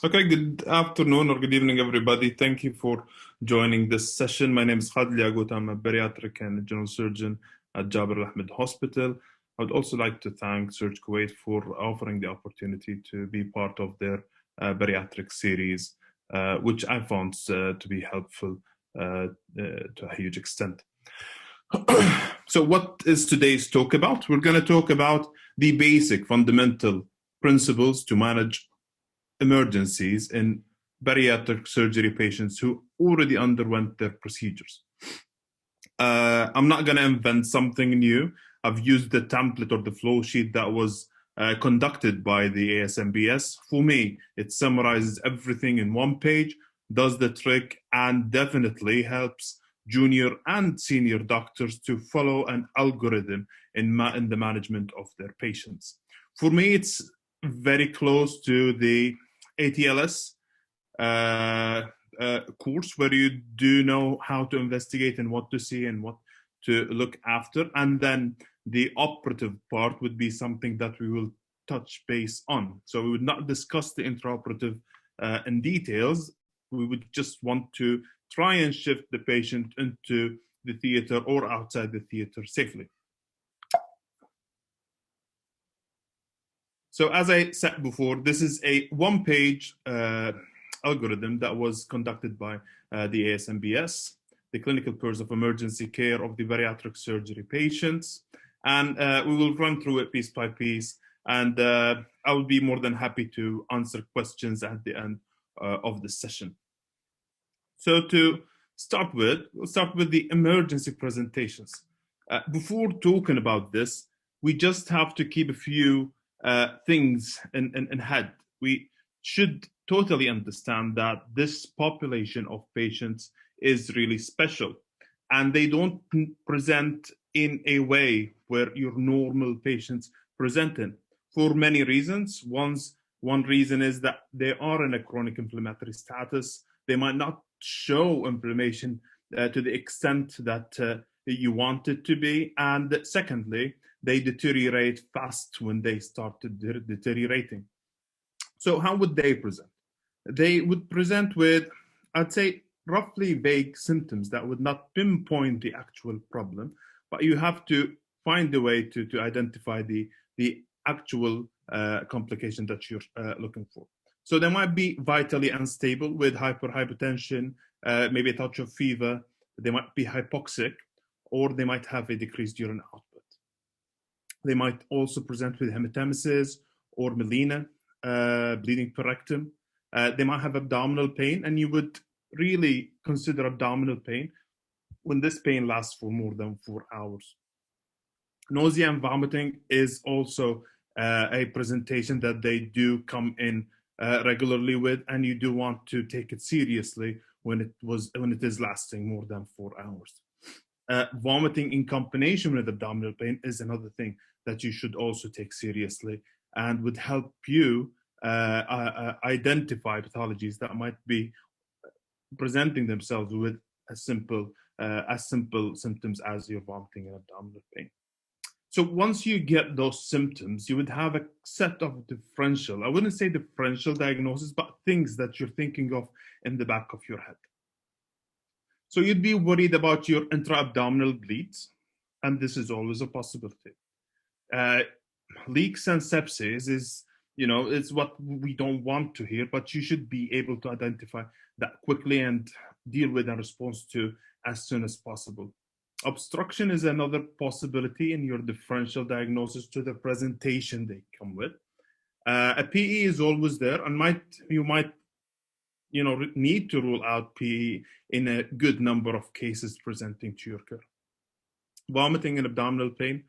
Okay, good afternoon or good evening, everybody. Thank you for joining this session. My name is Khalid Liagut. I'm a bariatric and general surgeon at Jabir Ahmed Hospital. I would also like to thank Surg Kuwait for offering the opportunity to be part of their bariatric series, which I found to be helpful to a huge extent. So what is today's talk about? We're going to talk about the basic fundamental principles to manage emergencies in bariatric surgery patients who already underwent their procedures. I'm not going to invent something new. I've used the template or the flow sheet that was conducted by the ASMBS. For me, it summarizes everything in one page, does the trick, and definitely helps junior and senior doctors to follow an algorithm in the management of their patients. For me, it's very close to the ATLS course, where you do know how to investigate and what to see and what to look after. And then the operative part would be something that we will touch base on. So we would not discuss the intraoperative in details. We would just want to try and shift the patient into the theater or outside the theater safely. So as I said before, this is a one-page algorithm that was conducted by the ASMBS, the Clinical Pairs of Emergency Care of the Bariatric Surgery Patients. And we will run through it piece by piece. And I will be more than happy to answer questions at the end of the session. So to start with, we'll start with the emergency presentations. Before talking about this, we just have to keep a few things in head. We should totally understand that this population of patients is really special, and they don't present in a way where your normal patients present in, for many reasons. One reason is that they are in a chronic inflammatory status. They might not show inflammation to the extent that you want it to be. And secondly, they deteriorate fast when they start deteriorating. So how would they present? They would present with, I'd say, roughly vague symptoms that would not pinpoint the actual problem, but you have to find a way to identify the actual complication that you're looking for. So they might be vitally unstable with hypertension, maybe a touch of fever. They might be hypoxic, or they might have a decreased urine output. They might also present with hematemesis or melena, bleeding per rectum. They might have abdominal pain, and you would really consider abdominal pain when this pain lasts for more than 4 hours. Nausea and vomiting is also a presentation that they do come in regularly with, and you do want to take it seriously when it is lasting more than 4 hours. Vomiting in combination with abdominal pain is another thing that you should also take seriously and would help you identify pathologies that might be presenting themselves with as simple symptoms as your vomiting and abdominal pain. So once you get those symptoms, you would have a set of differential, I wouldn't say differential diagnosis, but things that you're thinking of in the back of your head. So you'd be worried about your intra-abdominal bleeds, and this is always a possibility. Leaks and sepsis is, it's what we don't want to hear, but you should be able to identify that quickly and deal with a response to as soon as possible. Obstruction is another possibility in your differential diagnosis to the presentation they come with. A PE is always there, and you might need to rule out PE in a good number of cases presenting to your care. Vomiting and abdominal pain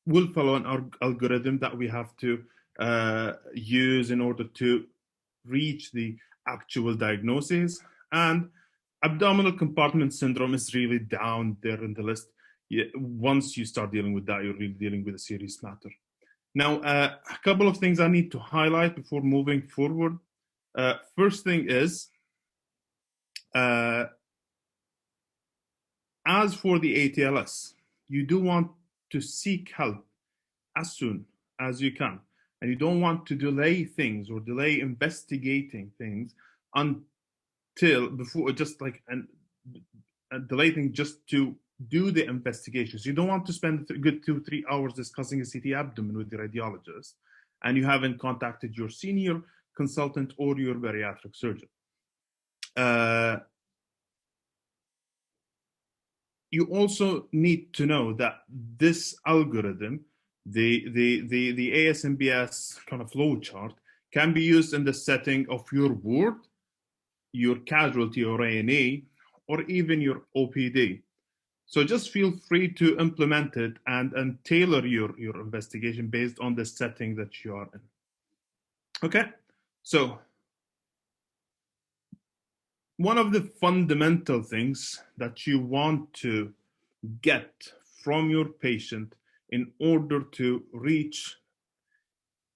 will follow an algorithm that we have to use in order to reach the actual diagnosis. And abdominal compartment syndrome is really down there in the list. Once you start dealing with that, you're really dealing with a serious matter. Now, a couple of things I need to highlight before moving forward. First thing is, as for the ATLS, you do want to seek help as soon as you can. and you don't want to delay things or delay investigating things until before, just like and delay things just to do the investigations. You don't want to spend a good 2-3 hours discussing a CT abdomen with the radiologist, and you haven't contacted your senior consultant or your bariatric surgeon. You also need to know that this algorithm, the ASMBS kind of flow chart, can be used in the setting of your ward, your casualty or A&E, or even your OPD. So just feel free to implement it and tailor your investigation based on the setting that you are in. Okay, so one of the fundamental things that you want to get from your patient in order to reach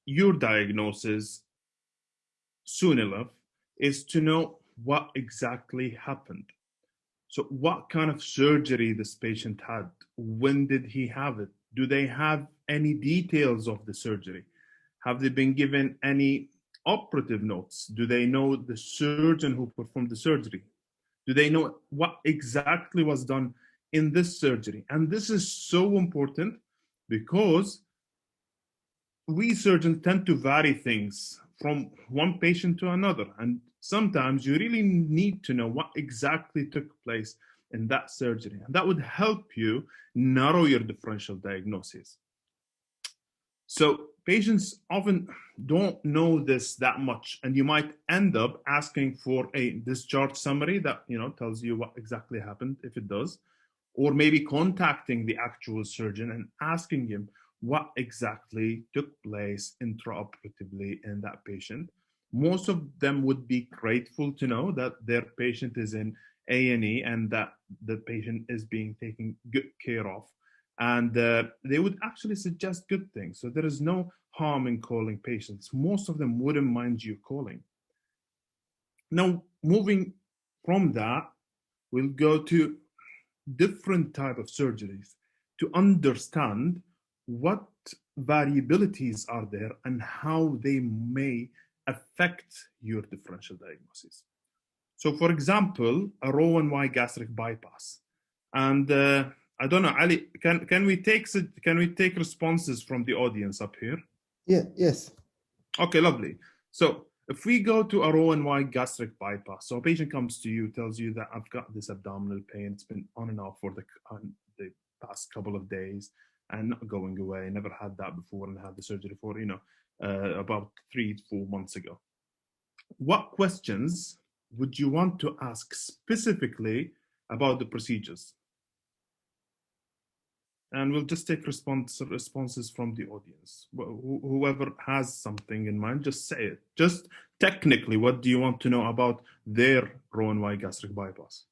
your diagnosis soon enough is to know what exactly happened. So what kind of surgery this patient had? When did he have it? Do they have any details of the surgery? Have they been given any operative notes? Do they know the surgeon who performed the surgery? Do they know what exactly was done in this surgery? And this is so important because we surgeons tend to vary things from one patient to another. And sometimes you really need to know what exactly took place in that surgery. And that would help you narrow your differential diagnosis. So patients often don't know this that much, and you might end up asking for a discharge summary that tells you what exactly happened, if it does, or maybe contacting the actual surgeon and asking him what exactly took place intraoperatively in that patient. Most of them would be grateful to know that their patient is in A&E and that the patient is being taken good care of. And they would actually suggest good things. So there is no harm in calling patients. Most of them wouldn't mind you calling. Now, moving from that, we'll go to different type of surgeries to understand what variabilities are there and how they may affect your differential diagnosis. So, for example, a Roux-en-Y gastric bypass, and I don't know, Ali. Can we take responses from the audience up here? Yeah. Yes. Okay, lovely. So if we go to a Roux-en-Y gastric bypass, so a patient comes to you, tells you that I've got this abdominal pain. It's been on and off for the past couple of days and not going away. Never had that before and had the surgery for about 3 to 4 months ago. What questions would you want to ask specifically about the procedures? And we'll just take responses from the audience. Whoever has something in mind, just say it. Just technically, what do you want to know about their Roux-en-Y gastric bypass?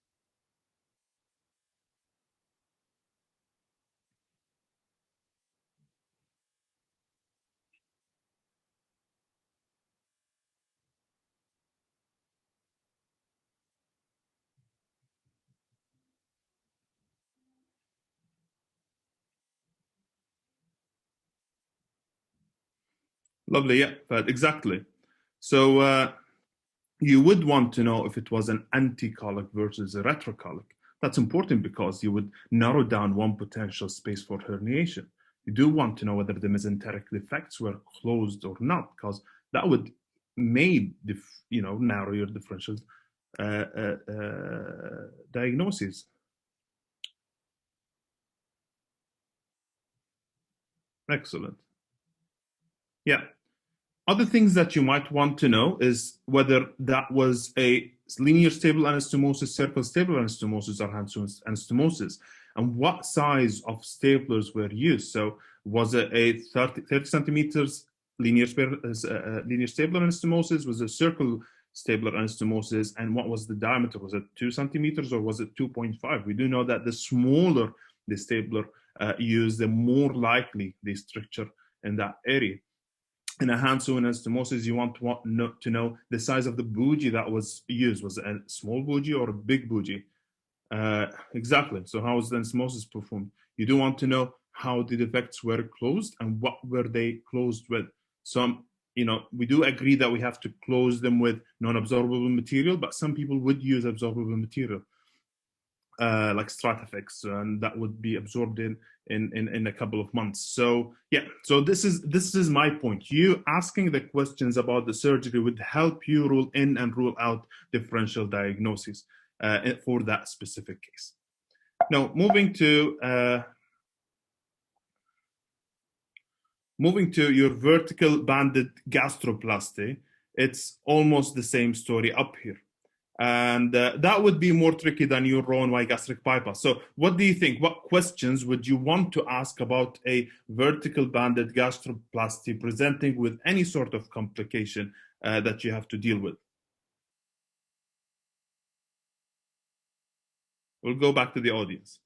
Lovely, yeah, but exactly. So you would want to know if it was an anticolic versus a retrocolic. That's important because you would narrow down one potential space for herniation. You do want to know whether the mesenteric defects were closed or not, because that would narrow your differential diagnosis. Excellent. Yeah. Other things that you might want to know is whether that was a linear stable anastomosis, circle stable anastomosis, or hand anastomosis, and what size of staplers were used. So was it a 30 centimeters linear stable anastomosis? Was it a circle stable anastomosis? And what was the diameter? Was it 2 centimeters or was it 2.5? We do know that the smaller the stapler used, the more likely the stricture in that area. In a hand sewn anastomosis, you want to know the size of the bougie that was used. Was it a small bougie or a big bougie? Exactly. So how was the anastomosis performed? You do want to know how the defects were closed and what were they closed with. Some, we do agree that we have to close them with non-absorbable material, but some people would use absorbable material, like Stratafix, and that would be absorbed in a couple of months. So yeah, so this is my point. You asking the questions about the surgery would help you rule in and rule out differential diagnosis for that specific case. Now, moving to your vertical banded gastroplasty, it's almost the same story up here. And that would be more tricky than your Rowan-Y gastric bypass. So what do you think? What questions would you want to ask about a vertical banded gastroplasty presenting with any sort of complication that you have to deal with? We'll go back to the audience.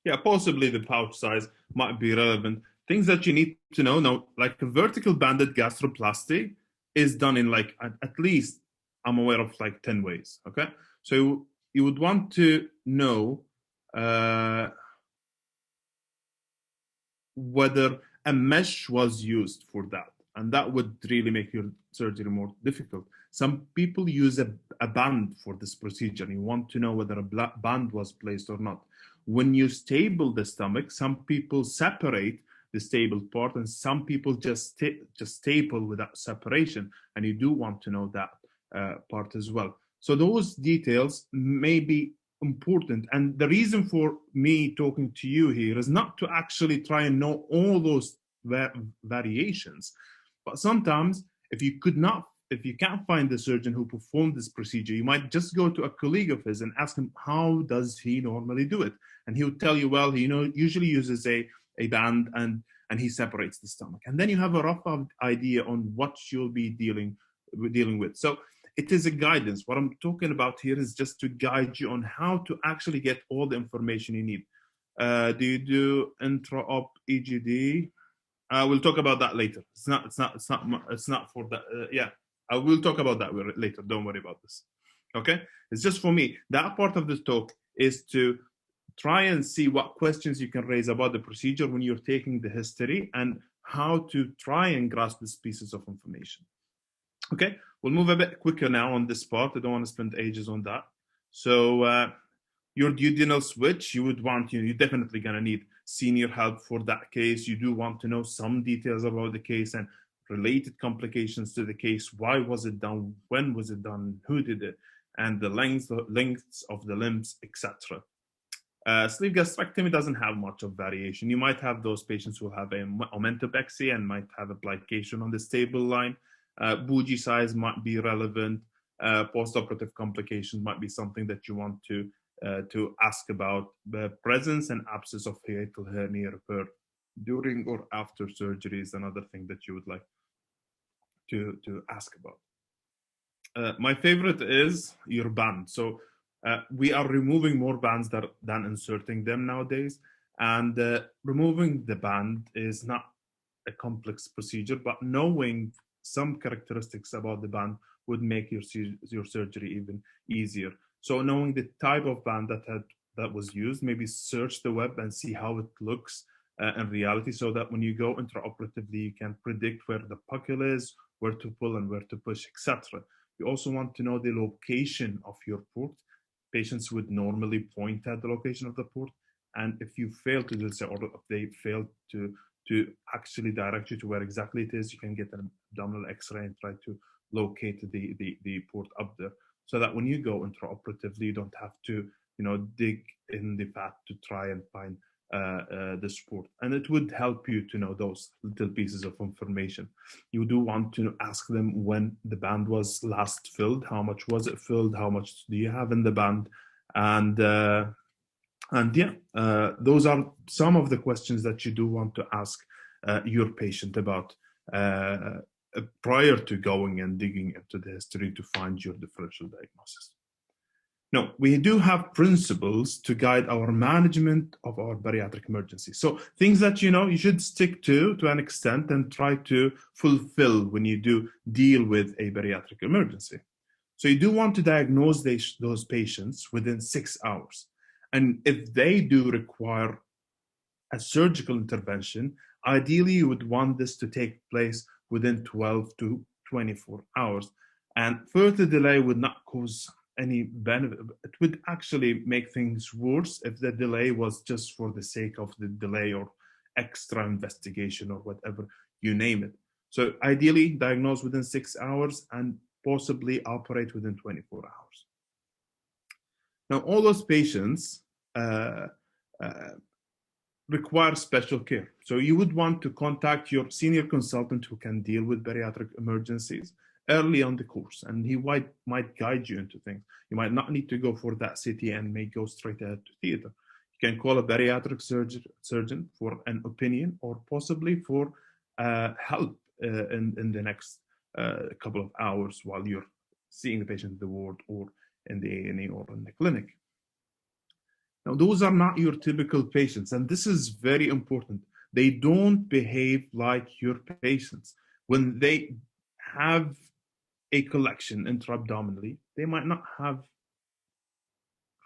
Yeah, possibly the pouch size might be relevant. Things that you need to know now, like a vertical banded gastroplasty is done in like at least I'm aware of like 10 ways. Okay. So you would want to know whether a mesh was used for that. And that would really make your surgery more difficult. Some people use a band for this procedure, and you want to know whether a band was placed or not. When you stable the stomach, some people separate the stable part, and some people just staple without separation, and you do want to know that part as well. So those details may be important. And the reason for me talking to you here is not to actually try and know all those variations, but sometimes if you can't find the surgeon who performed this procedure, you might just go to a colleague of his and ask him, how does he normally do it? And he would tell you, well, he usually uses a band and he separates the stomach. And then you have a rough idea on what you'll be dealing with. So it is a guidance. What I'm talking about here is just to guide you on how to actually get all the information you need. Do you do intra-op EGD? We'll talk about that later. It's not for that. Yeah, I will talk about that later. Don't worry about this. Okay, it's just for me. That part of the talk is to try and see what questions you can raise about the procedure when you're taking the history and how to try and grasp these pieces of information. Okay, we'll move a bit quicker now on this part. I don't want to spend ages on that. So your duodenal switch, you're definitely going to need senior help for that case. You do want to know some details about the case and related complications to the case. Why was it done? When was it done? Who did it? And the lengths of the limbs, etc. Sleeve gastrectomy doesn't have much of variation. You might have those patients who have a omentopexy and might have a plication on the stable line. Bougie size might be relevant. Postoperative complications might be something that you want to ask about. The presence and absence of hiatal hernia repair during or after surgery is another thing that you would like to ask about. My favorite is your band. So we are removing more bands than inserting them nowadays. And removing the band is not a complex procedure, but knowing some characteristics about the band would make your surgery even easier. So knowing the type of band that was used, maybe search the web and see how it looks in reality, so that when you go intraoperatively, you can predict where the buccal is, where to pull and where to push, etc. You also want to know the location of your port. Patients would normally point at the location of the port, and if you fail to do so, or if they fail to actually direct you to where exactly it is, you can get an abdominal x-ray and try to locate the port up there, so that when you go intraoperatively, you don't have to dig in the fat to try and find this port. And it would help you to know those little pieces of information. You do want to ask them when the band was last filled, how much was it filled, how much do you have in the band, and yeah, those are some of the questions that you do want to ask your patient about prior to going and digging into the history to find your differential diagnosis. No, we do have principles to guide our management of our bariatric emergency. So things that you should stick to an extent and try to fulfill when you do deal with a bariatric emergency. So you do want to diagnose those patients within 6 hours. And if they do require a surgical intervention, ideally you would want this to take place within 12 to 24 hours. And further delay would not cause any benefit. It would actually make things worse if the delay was just for the sake of the delay or extra investigation or whatever, you name it. So ideally diagnose within 6 hours and possibly operate within 24 hours. Now, all those patients require special care. So you would want to contact your senior consultant who can deal with bariatric emergencies early on the course, and he might guide you into things. You might not need to go for that CT and may go straight ahead to theater. You can call a bariatric surgeon for an opinion or possibly for help in the next couple of hours while you're seeing the patient in the ward or in the A&E or in the clinic. Now, those are not your typical patients, and this is very important. They don't behave like your patients. When they have a collection intra-abdominally, they might not have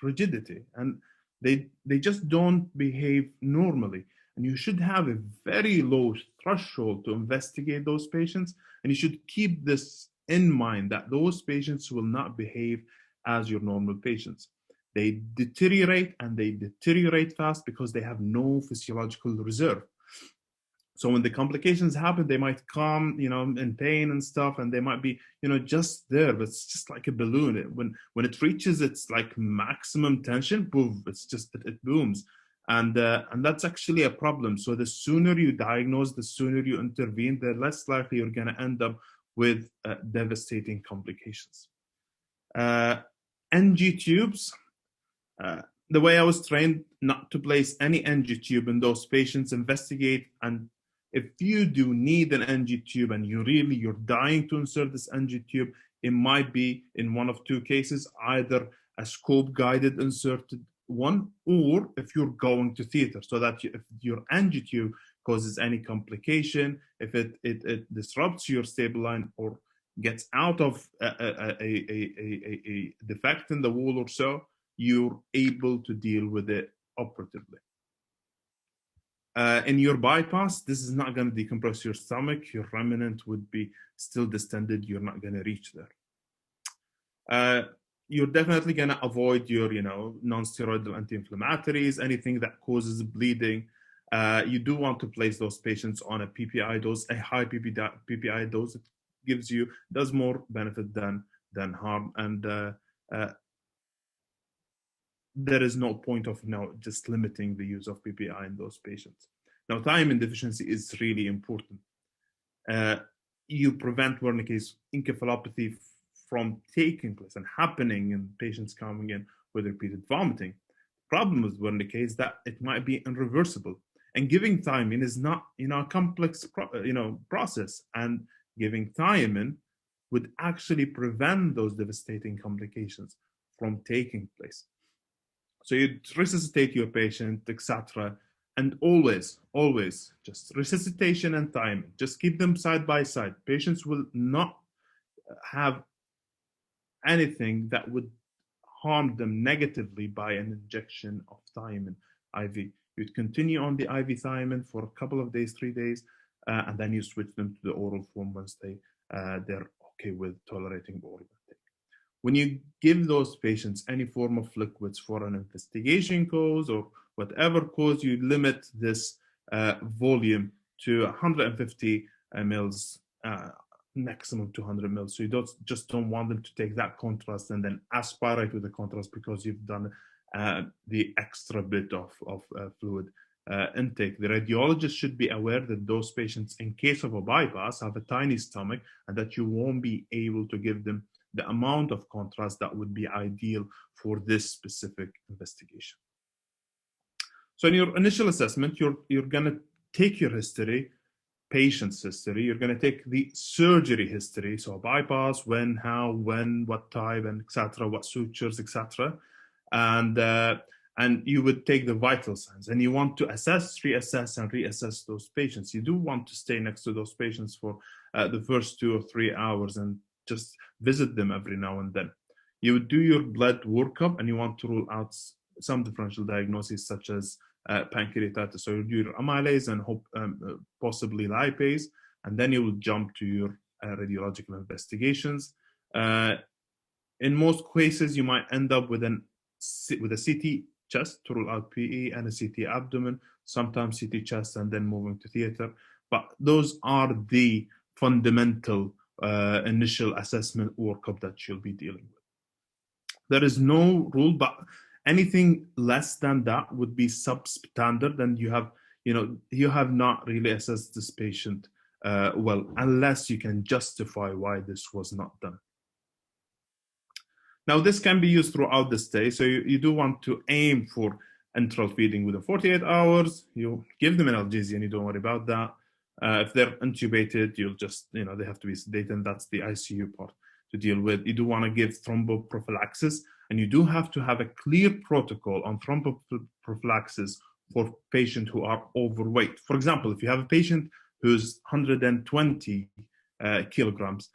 rigidity, and they just don't behave normally. And you should have a very low threshold to investigate those patients, and you should keep this in mind that those patients will not behave as your normal patients. They deteriorate, and they deteriorate fast because they have no physiological reserve. So when the complications happen, they might come, in pain and stuff, and they might be, just there, but it's just like a balloon. When it reaches its like maximum tension, boom, it booms, and that's actually a problem. So the sooner you diagnose, the sooner you intervene, the less likely you're going to end up with devastating complications. NG tubes. The way I was trained not to place any NG tube in those patients, investigate, and if you do need an NG tube and you're dying to insert this NG tube, it might be in one of two cases, either a scope guided inserted one, or if you're going to theater, so that if your NG tube causes any complication, if it disrupts your stable line or gets out of a defect in the wall or so, you're able to deal with it operatively. In your bypass, this is not going to decompress your stomach. Your remnant would be still distended. You're not going to reach there. You're definitely going to avoid your, non-steroidal anti-inflammatories, anything that causes bleeding. You do want to place those patients on a PPI dose, a high PPI dose. It does more benefit than harm, and there is no point of just limiting the use of PPI in those patients. Now, thiamine deficiency is really important. You prevent Wernicke's encephalopathy from taking place and happening in patients coming in with repeated vomiting. The problem with Wernicke is that it might be irreversible, and giving thiamine is not a complex process, and giving thiamine would actually prevent those devastating complications from taking place. So you resuscitate your patient, etc. And always just resuscitation and thiamine. Just keep them side by side. Patients will not have anything that would harm them negatively by an injection of thiamine IV. You'd continue on the IV thiamine for a couple of days, 3 days, and then you switch them to the oral form once they're okay with tolerating oral intake. When you give those patients any form of liquids for an investigation cause or whatever cause, you limit this volume to 150 mils, maximum 200 mils. So you don't want them to take that contrast and then aspirate with the contrast because you've done the extra bit of fluid intake. The radiologist should be aware that those patients, in case of a bypass, have a tiny stomach and that you won't be able to give them the amount of contrast that would be ideal for this specific investigation. So in your initial assessment, you're going to take your history, patient's history. You're going to take the surgery history, so bypass, when, how, when, what type, and etc., what sutures, etc. And you would take the vital signs, and you want to assess, reassess, and reassess those patients. You do want to stay next to those patients for the first 2 or 3 hours and just visit them every now and then. You would do your blood workup, and you want to rule out some differential diagnoses such as pancreatitis. So you do your amylase and possibly lipase, and then you will jump to your radiological investigations. In most cases, you might end up with a CT chest to rule out PE and a CT abdomen, sometimes CT chest, and then moving to theater. But those are the fundamental initial assessment workup that you'll be dealing with. There is no rule, but anything less than that would be substandard, and you have not really assessed this patient well, unless you can justify why this was not done. Now, this can be used throughout the stay, so you do want to aim for enteral feeding within 48 hours. You give them analgesia, and you don't worry about that. If they're intubated, you'll just, they have to be sedated, and that's the ICU part to deal with. You do want to give thromboprophylaxis, and you do have to have a clear protocol on thromboprophylaxis for patients who are overweight. For example, if you have a patient who's 120 kilograms,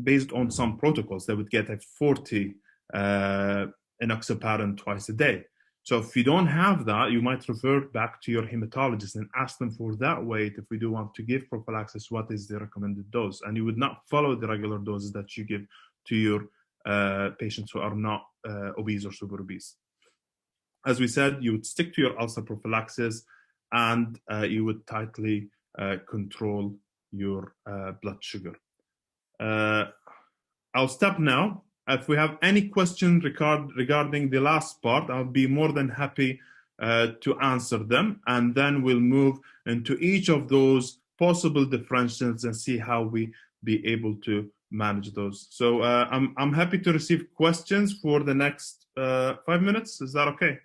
based on some protocols, they would get a 40 enoxaparin twice a day. So if you don't have that, you might revert back to your hematologist and ask them for that weight. If we do want to give prophylaxis, what is the recommended dose? And you would not follow the regular doses that you give to your patients who are not obese or super obese. As we said, you would stick to your ulcer prophylaxis, and you would tightly control your blood sugar. I'll stop now. If we have any questions regarding the last part, I'll be more than happy to answer them, and then we'll move into each of those possible differentials and see how we be able to manage those. So I'm happy to receive questions for the next 5 minutes. Is that okay?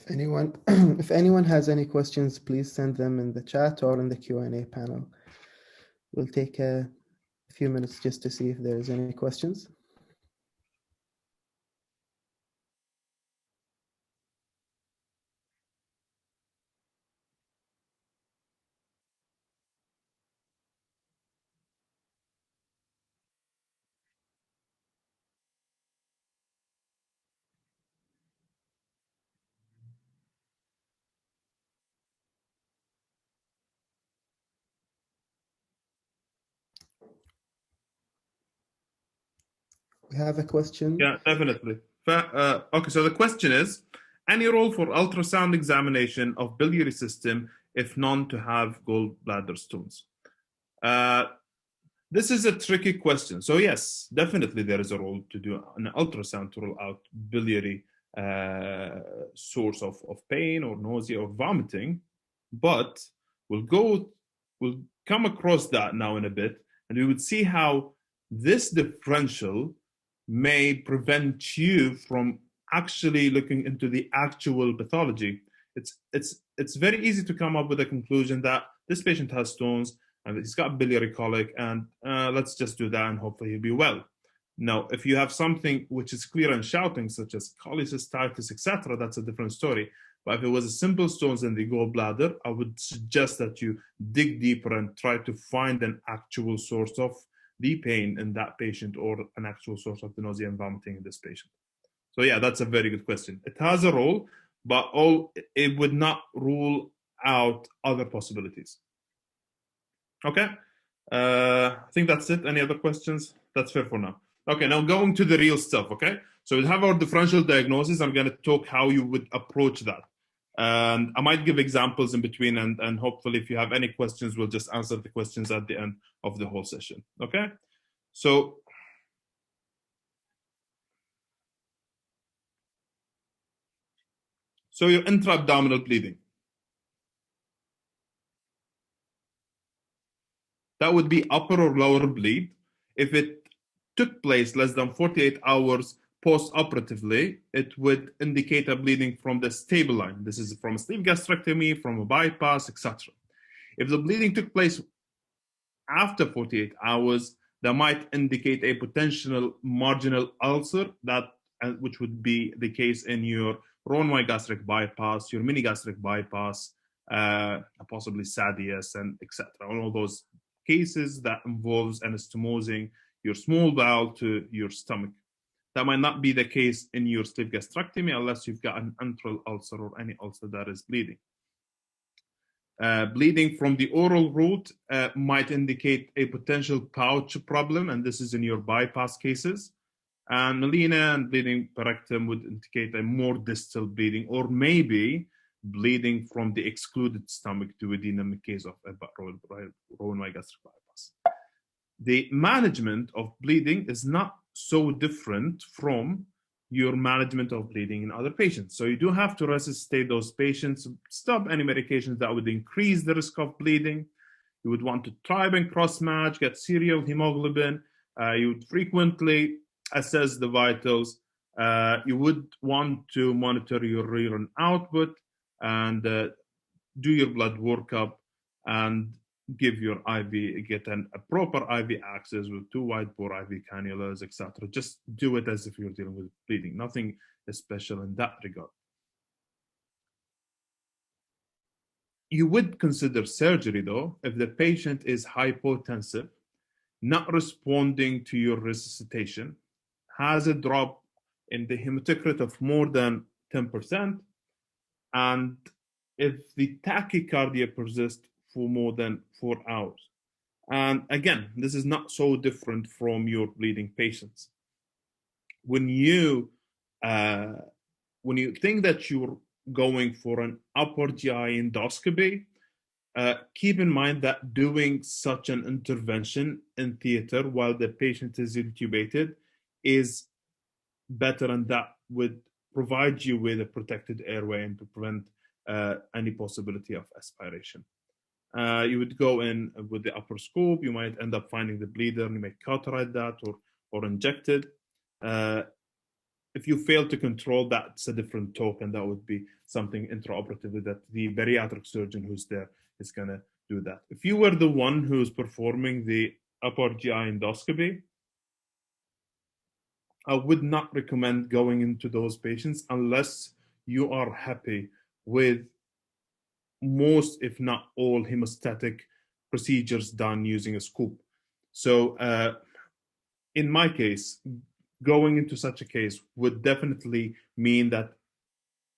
If anyone has any questions, please send them in the chat or in the Q&A panel. We'll take a few minutes just to see if there's any questions. We have a question. Yeah, definitely. Okay, so the question is, any role for ultrasound examination of biliary system if known to have gallbladder stones? This is a tricky question. So yes, definitely there is a role to do an ultrasound to rule out biliary source of pain or nausea or vomiting, but we'll come across that now in a bit, and we would see how this differential may prevent you from actually looking into the actual pathology. It's very easy to come up with a conclusion that this patient has stones and he's got biliary colic, and let's just do that and hopefully he'll be well. Now, if you have something which is clear and shouting, such as cholecystitis, etc., that's a different story. But if it was a simple stones in the gallbladder, I would suggest that you dig deeper and try to find an actual source of the pain in that patient, or an actual source of the nausea and vomiting in this patient. So yeah, that's a very good question. It has a role, but it would not rule out other possibilities. Okay, I think that's it. Any other questions? That's fair for now. Okay, now going to the real stuff, okay? So we have our differential diagnosis. I'm gonna talk how you would approach that. And I might give examples in between, and hopefully if you have any questions, we'll just answer the questions at the end of the whole session, okay? So your intra-abdominal bleeding. That would be upper or lower bleed. If it took place less than 48 hours post-operatively, it would indicate a bleeding from the stable line. This is from a sleeve gastrectomy, from a bypass, etc. If the bleeding took place after 48 hours, that might indicate a potential marginal ulcer, which would be the case in your Roux-en-Y gastric bypass, your mini gastric bypass, possibly SADIAS, and etc. All those cases that involves anastomosing your small bowel to your stomach. That might not be the case in your sleeve gastrectomy unless you've got an antral ulcer or any ulcer that is bleeding. Bleeding from the oral route might indicate a potential pouch problem, and this is in your bypass cases. And melena and bleeding per rectum would indicate a more distal bleeding, or maybe bleeding from the excluded stomach duodenum in case of a Roux-en-Y gastric bypass. The management of bleeding is not so different from your management of bleeding in other patients. So you do have to resuscitate those patients, stop any medications that would increase the risk of bleeding. You would want to tribe and cross-match, get serial hemoglobin. You would frequently assess the vitals. You would want to monitor your urine output and do your blood workup and give your IV, get a proper IV access with 2 wide bore IV cannulas, etc. Just do it as if you're dealing with bleeding. Nothing special in that regard. You would consider surgery though if the patient is hypotensive, not responding to your resuscitation, has a drop in the hematocrit of more than 10%, and if the tachycardia persists for more than 4 hours. And again, this is not so different from your bleeding patients. When you think that you're going for an upper GI endoscopy, keep in mind that doing such an intervention in theater while the patient is intubated is better, and that would provide you with a protected airway and to prevent any possibility of aspiration. You would go in with the upper scope. You might end up finding the bleeder, and you may cauterize that or inject it. If you fail to control that, it's a different talk, and that would be something intraoperatively that the bariatric surgeon who's there is going to do that. If you were the one who's performing the upper GI endoscopy, I would not recommend going into those patients unless you are happy with most, if not all, hemostatic procedures done using a scoop. So in my case, going into such a case would definitely mean that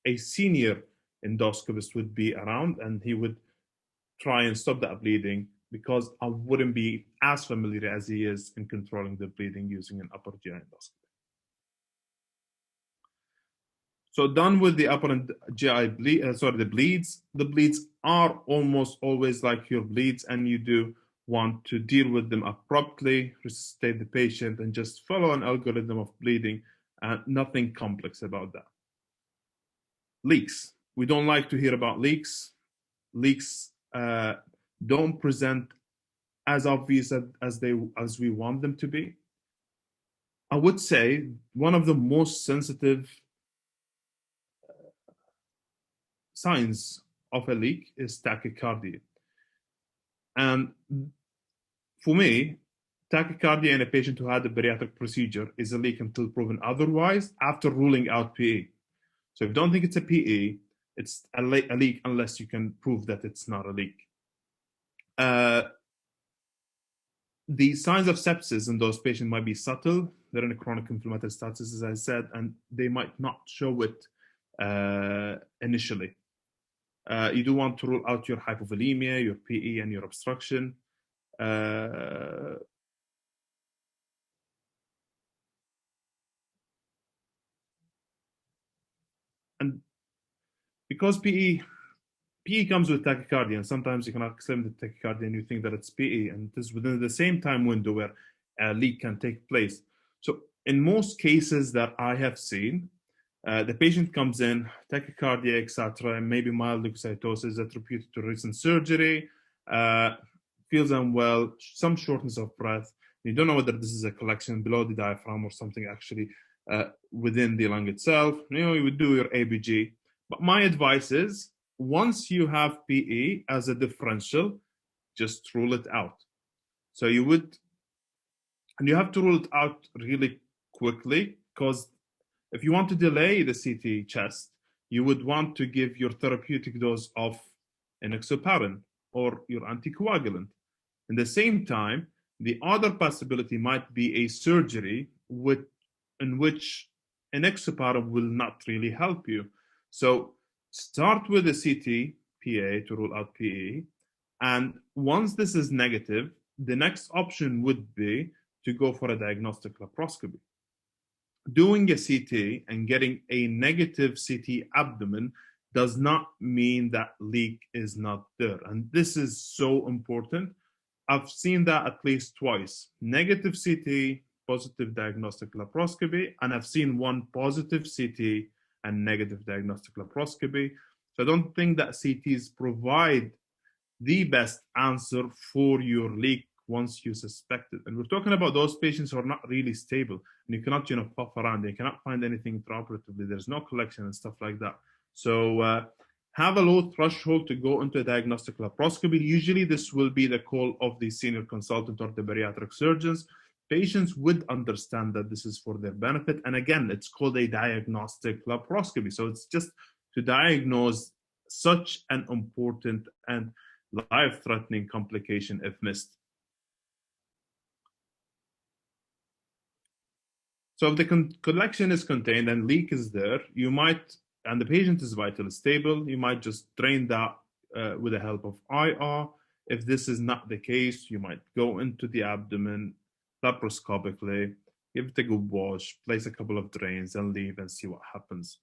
a senior endoscopist would be around and he would try and stop that bleeding, because I wouldn't be as familiar as he is in controlling the bleeding using an upper GI endoscopy. So done with the upper GI the bleeds. The bleeds are almost always like your bleeds, and you do want to deal with them abruptly, resuscitate the patient, and just follow an algorithm of bleeding, and nothing complex about that. Leaks. We don't like to hear about leaks. Leaks don't present as obvious as we want them to be. I would say one of the most sensitive signs of a leak is tachycardia. And for me, tachycardia in a patient who had a bariatric procedure is a leak until proven otherwise, after ruling out PE. So if you don't think it's a PE, it's a leak unless you can prove that it's not a leak. The signs of sepsis in those patients might be subtle. They're in a chronic inflammatory status, as I said, and they might not show it initially. You do want to rule out your hypovolemia, your PE, and your obstruction. And because PE comes with tachycardia, and sometimes you cannot claim the tachycardia and you think that it's PE, and it is within the same time window where a leak can take place. So in most cases that I have seen, the patient comes in, tachycardia, etc., and maybe mild leukocytosis attributed to recent surgery, feels unwell, some shortness of breath. You don't know whether this is a collection below the diaphragm or something actually within the lung itself. You would do your ABG. But my advice is, once you have PE as a differential, just rule it out. So you have to rule it out really quickly, because if you want to delay the CT chest, you would want to give your therapeutic dose of enoxaparin or your anticoagulant. At the same time, the other possibility might be a surgery in which enoxaparin will not really help you. So start with a CT PA to rule out PE. And once this is negative, the next option would be to go for a diagnostic laparoscopy. Doing a CT and getting a negative CT abdomen does not mean that leak is not there. And this is so important. I've seen that at least twice. Negative CT, positive diagnostic laparoscopy, and I've seen one positive CT and negative diagnostic laparoscopy. So I don't think that CTs provide the best answer for your leak once you suspect it. And we're talking about those patients who are not really stable, and you cannot, puff around. You cannot find anything intraoperatively. There's no collection and stuff like that. So have a low threshold to go into a diagnostic laparoscopy. Usually this will be the call of the senior consultant or the bariatric surgeons. Patients would understand that this is for their benefit. And again, it's called a diagnostic laparoscopy. So it's just to diagnose such an important and life-threatening complication if missed. So if the collection is contained and leak is there, you might, and the patient is vitally stable, you might just drain that with the help of IR. If this is not the case, you might go into the abdomen laparoscopically, give it a good wash, place a couple of drains and leave and see what happens.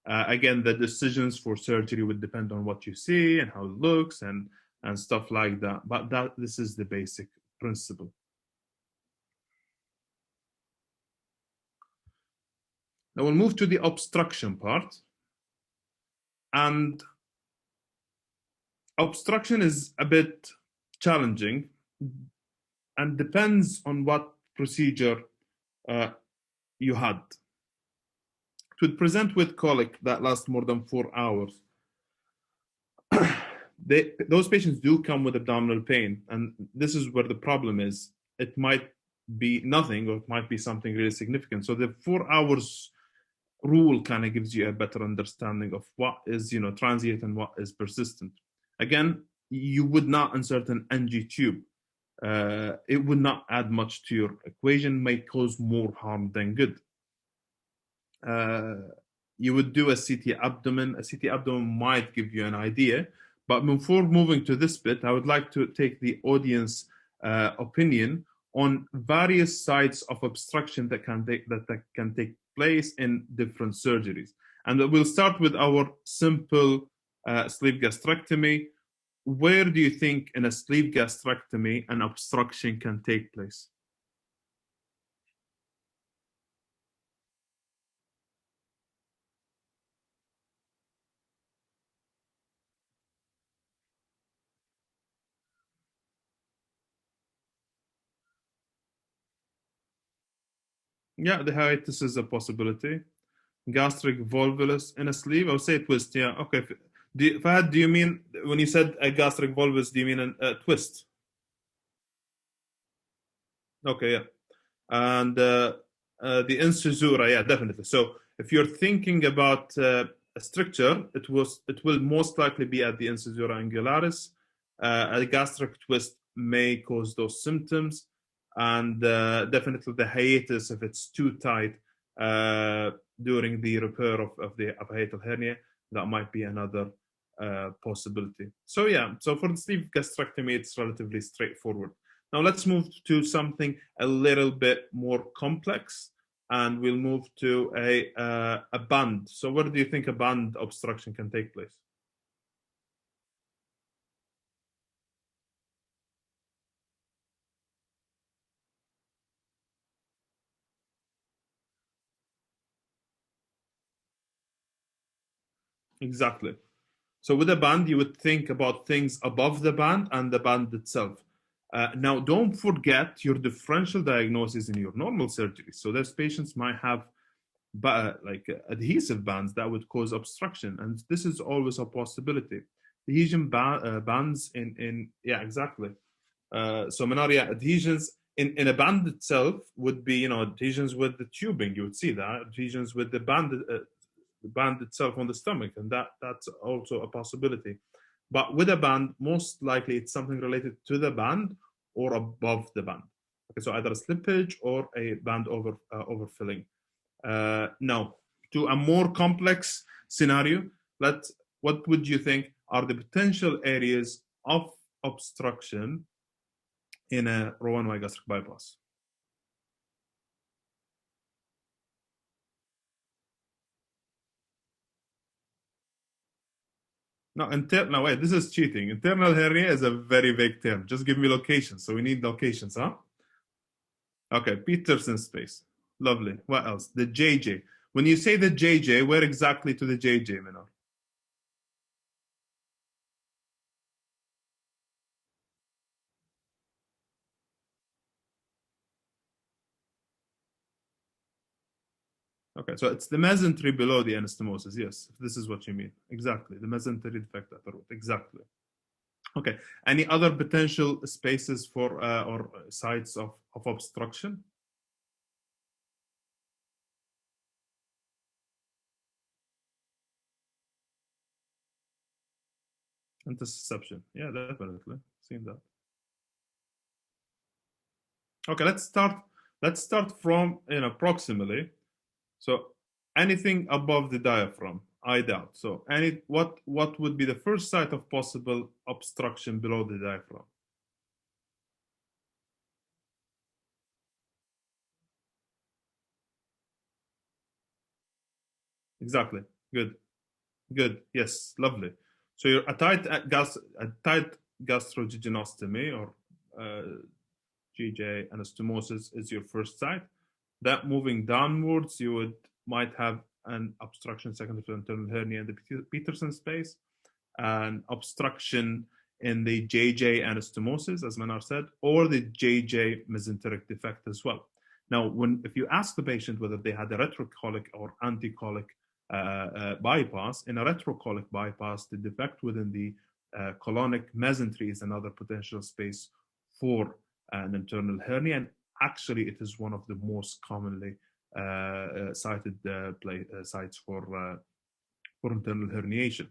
Again, the decisions for surgery would depend on what you see and how it looks and stuff like that. But this is the basic principle. Now we'll move to the obstruction part. And obstruction is a bit challenging and depends on what procedure you had. It would present with colic that lasts more than 4 hours. Those patients do come with abdominal pain, and this is where the problem is. It might be nothing, or it might be something really significant. So the 4 hours rule kind of gives you a better understanding of what is, transient and what is persistent. Again, you would not insert an NG tube. It would not add much to your equation, may cause more harm than good. You would do a CT abdomen. A CT abdomen might give you an idea, but before moving to this bit, I would like to take the audience opinion on various sites of obstruction that can take place in different surgeries. And we'll start with our simple sleeve gastrectomy. Where do you think in a sleeve gastrectomy an obstruction can take place? Yeah, the hiatus is a possibility. Gastric volvulus in a sleeve, I would say twist. Yeah, okay. Fahad, do you mean, when you said a gastric volvulus, do you mean a twist? Okay, yeah. And the incisura, yeah, definitely. So if you're thinking about a stricture, it will most likely be at the incisura angularis. A gastric twist may cause those symptoms, and definitely the hiatus, if it's too tight during the repair of the hiatal hernia, that might be another possibility. So yeah, so for the sleeve gastrectomy, it's relatively straightforward. Now let's move to something a little bit more complex, and we'll move to a band. So where do you think a band obstruction can take place? Exactly. So with a band, you would think about things above the band and the band itself. Now, don't forget your differential diagnosis in your normal surgery. So those patients might have adhesive bands that would cause obstruction, and this is always a possibility. Adhesion bands yeah, exactly. So Menaria adhesions in a band itself would be, adhesions with the tubing. You would see that adhesions with the band itself on the stomach, and that's also a possibility. But with a band, most likely it's something related to the band or above the band. Okay, so either a slippage or a band overfilling. Now, to a more complex scenario, what would you think are the potential areas of obstruction in a Roux-en-Y gastric bypass? No, wait, this is cheating. Internal hernia is a very vague term. Just give me locations. So we need locations, huh? Okay, Peterson space. Lovely. What else? The JJ. When you say the JJ, where exactly to the JJ, Minor? Okay, so it's the mesentery below the anastomosis. Yes, if this is what you mean. Exactly. The mesentery defect at the root. Exactly. Okay. Any other potential spaces for or sites of obstruction? Intussusception. Yeah, definitely. Seen that. Okay, let's start from proximally. So anything above the diaphragm, I doubt. So what would be the first site of possible obstruction below the diaphragm? Exactly. Good. Good. Yes. Lovely. So you're a tight gastrojejunostomy or GJ anastomosis is your first site. That moving downwards, you might have an obstruction secondary to internal hernia in the Peterson space, an obstruction in the JJ anastomosis, as Manar said, or the JJ mesenteric defect as well. Now, if you ask the patient whether they had a retrocolic or anticolic bypass, in a retrocolic bypass, the defect within the colonic mesentery is another potential space for an internal hernia, and actually it is one of the most commonly cited sites for internal herniation.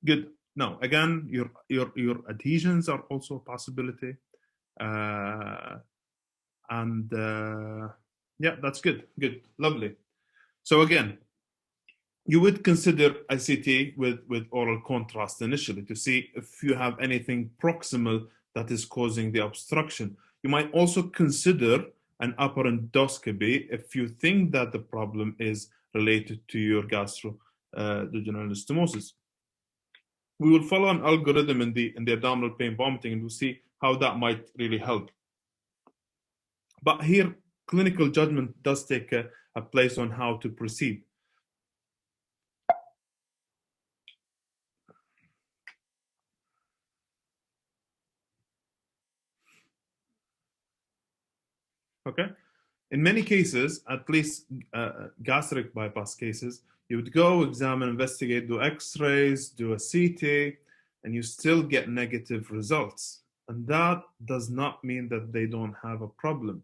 Good. Now, again, your adhesions are also a possibility, and yeah, that's good. Good, lovely. So again, you would consider ICT with oral contrast initially to see if you have anything proximal that is causing the obstruction. You might also consider an upper endoscopy if you think that the problem is related to your gastroduodenal anastomosis. We will follow an algorithm in the abdominal pain vomiting, and we'll see how that might really help. But here, clinical judgment does take a place on how to proceed. Okay. In many cases, at least gastric bypass cases, you would go examine, investigate, do x-rays, do a CT, and you still get negative results. And that does not mean that they don't have a problem.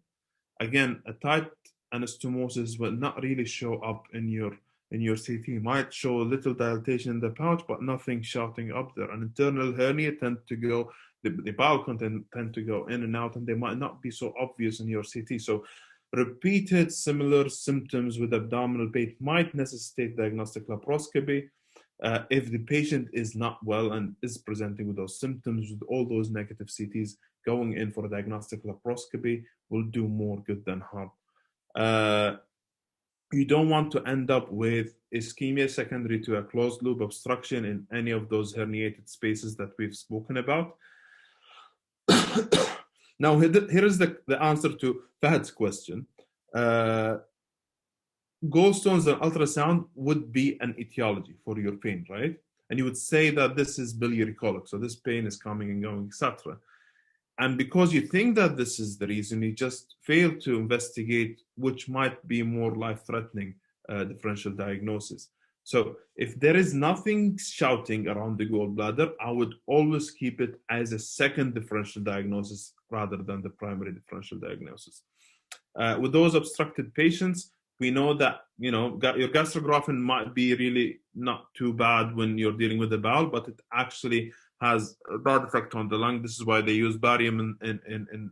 Again, a tight anastomosis will not really show up in your CT. It might show a little dilatation in the pouch, but nothing shouting up there. An internal hernia tend to go, the bowel content tend to go in and out, and they might not be so obvious in your CT. So repeated similar symptoms with abdominal pain might necessitate diagnostic laparoscopy. If the patient is not well and is presenting with those symptoms, with all those negative CTs, going in for a diagnostic laparoscopy will do more good than harm. You don't want to end up with ischemia secondary to a closed loop obstruction in any of those herniated spaces that we've spoken about. Now, here is the answer to Fahad's question. Gallstones and ultrasound would be an etiology for your pain, right? And you would say that this is biliary colic, so this pain is coming and going, etc. And because you think that this is the reason, you just fail to investigate which might be more life-threatening differential diagnosis. So if there is nothing shouting around the gallbladder, I would always keep it as a second differential diagnosis rather than the primary differential diagnosis. With those obstructed patients, we know that your gastrographin might be really not too bad when you're dealing with the bowel, but it actually has a bad effect on the lung. This is why they use barium in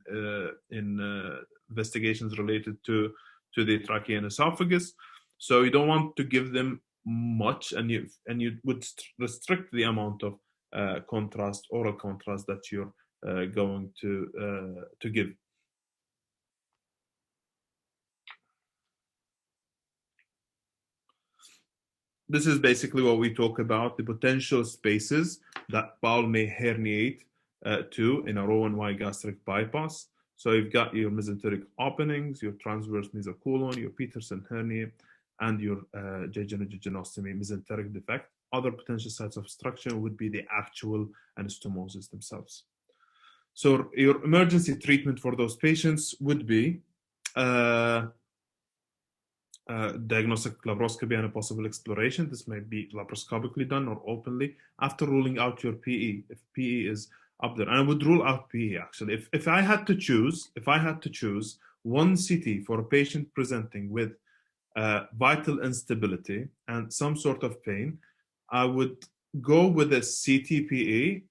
investigations related to the trachea and esophagus. So you don't want to give them much, and you would restrict the amount of oral contrast that you're going to give. This is basically what we talk about, the potential spaces that bowel may herniate to in a Roux-en-Y gastric bypass. So you've got your mesenteric openings, your transverse mesocolon, your Peterson hernia, and your jejunostomy mesenteric defect. Other potential sites of obstruction would be the actual anastomosis themselves. So your emergency treatment for those patients would be diagnostic laparoscopy and a possible exploration. This may be laparoscopically done or openly after ruling out your PE, if PE is up there. And I would rule out PE actually. If I had to choose one CT for a patient presenting with vital instability and some sort of pain, I would go with a CT PE.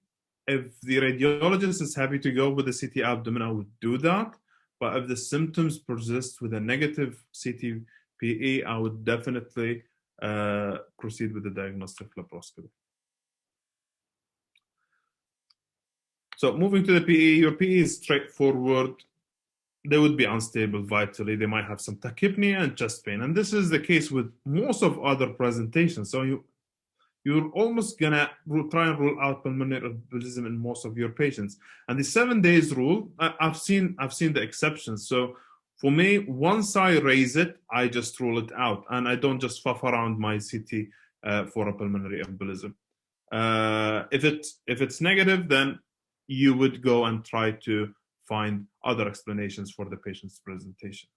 If the radiologist is happy to go with a CT abdomen, I would do that. But if the symptoms persist with a negative CT PE, I would definitely proceed with the diagnostic laparoscopy. So moving to the PE, your PE is straightforward. They would be unstable vitally. They might have some tachypnea and chest pain. And this is the case with most of other presentations. So you're almost gonna try and rule out pulmonary embolism in most of your patients. And the 7 days rule, I've seen the exceptions. So for me, once I raise it, I just rule it out, and I don't just fuff around my CT for a pulmonary embolism. If it's negative, then you would go and try to find other explanations for the patient's presentation.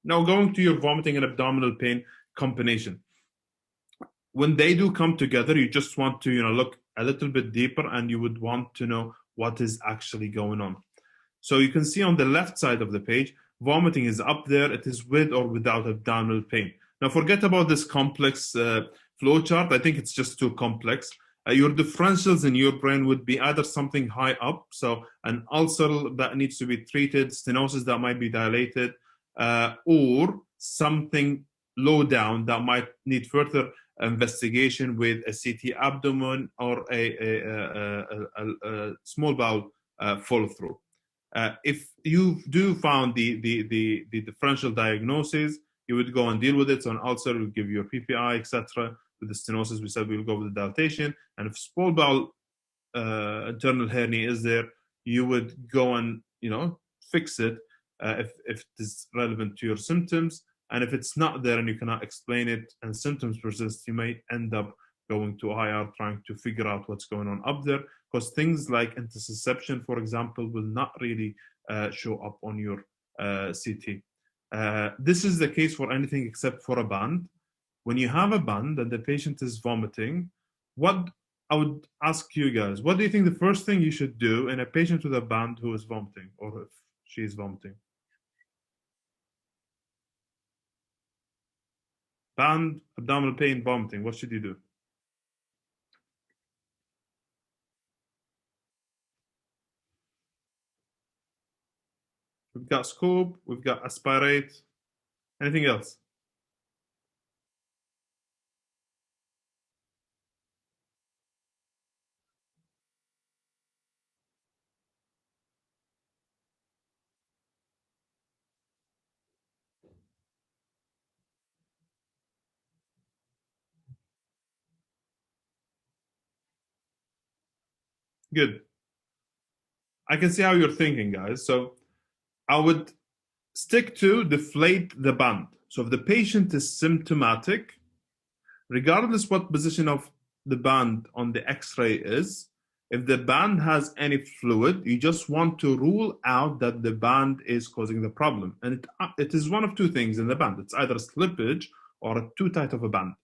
Now, going to your vomiting and abdominal pain combination. When they do come together, you just want to look a little bit deeper, and you would want to know what is actually going on. So you can see on the left side of the page, vomiting is up there. It is with or without abdominal pain. Now, forget about this complex flow chart. I think it's just too complex. Your differentials in your brain would be either something high up, so an ulcer that needs to be treated, stenosis that might be dilated, or something low down that might need further investigation with a CT abdomen or a small bowel follow through. If you do found the differential diagnosis, you would go and deal with it. So an ulcer will give you a PPI, etc. With the stenosis, we said we'll go with the dilatation. And if small bowel internal hernia is there, you would go and fix it if it is relevant to your symptoms. And if it's not there and you cannot explain it and symptoms persist, you may end up going to IR trying to figure out what's going on up there, because things like intussusception, for example, will not really show up on your CT. This is the case for anything except for a band. When you have a band and the patient is vomiting, what I would ask you guys, what do you think the first thing you should do in a patient with a band who is vomiting, or if she is vomiting? Band, abdominal pain, vomiting, what should you do? We've got scope, we've got aspirate. Anything else? Good. I can see how you're thinking, guys. So I would stick to deflate the band. So if the patient is symptomatic, regardless what position of the band on the x-ray is, if the band has any fluid, you just want to rule out that the band is causing the problem. And it is one of two things in the band. It's either slippage or too tight of a band.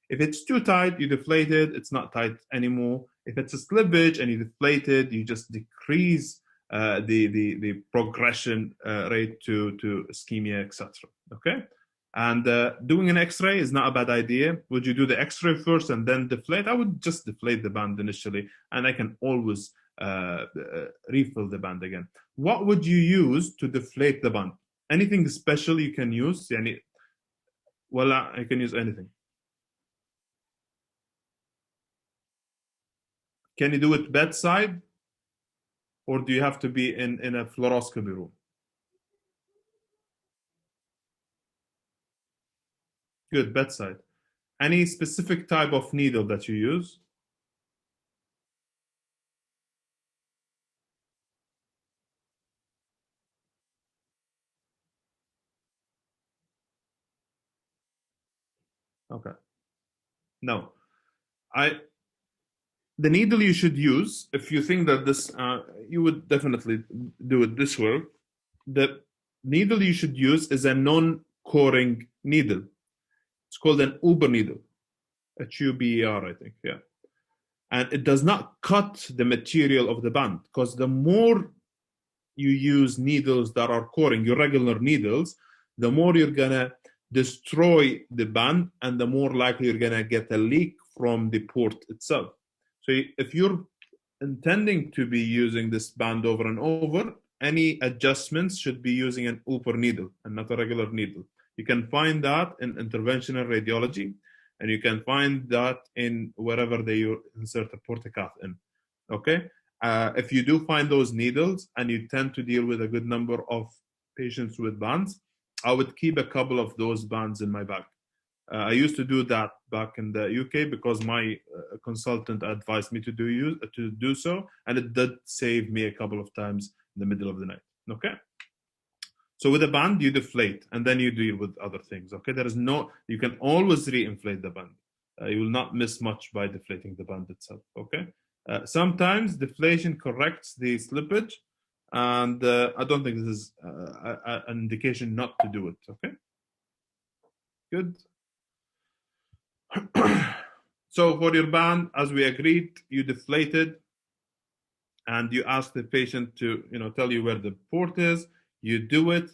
If it's too tight, you deflate it, it's not tight anymore. If it's a slippage and you deflate it, you just decrease the progression rate to ischemia, etc. Okay? And doing an X-ray is not a bad idea. Would you do the X-ray first and then deflate? I would just deflate the band initially, and I can always refill the band again. What would you use to deflate the band? Anything special you can use? Well, I can use anything. Can you do it bedside? Or do you have to be in a fluoroscopy room? Good, bedside. Any specific type of needle that you use? Okay. No. The needle you should use, if you think that this, you would definitely do it this way. The needle you should use is a non-coring needle. It's called an Uber needle, Huber, I think, yeah. And it does not cut the material of the band, because the more you use needles that are coring, your regular needles, the more you're gonna destroy the band and the more likely you're gonna get a leak from the port itself. So if you're intending to be using this band over and over, any adjustments should be using an Uber needle and not a regular needle. You can find that in interventional radiology, and you can find that in wherever they insert a portacath in. Okay? If you do find those needles and you tend to deal with a good number of patients with bands, I would keep a couple of those bands in my bag. I used to do that back in the UK because my consultant advised me to do so, and it did save me a couple of times in the middle of the night. Okay? So with a band, you deflate, and then you deal with other things. Okay? You can always re-inflate the band. You will not miss much by deflating the band itself. Okay? Sometimes deflation corrects the slippage, and I don't think this is an indication not to do it. Okay? Good. So for your band, as we agreed, you deflated, and you ask the patient to tell you where the port is. You do it.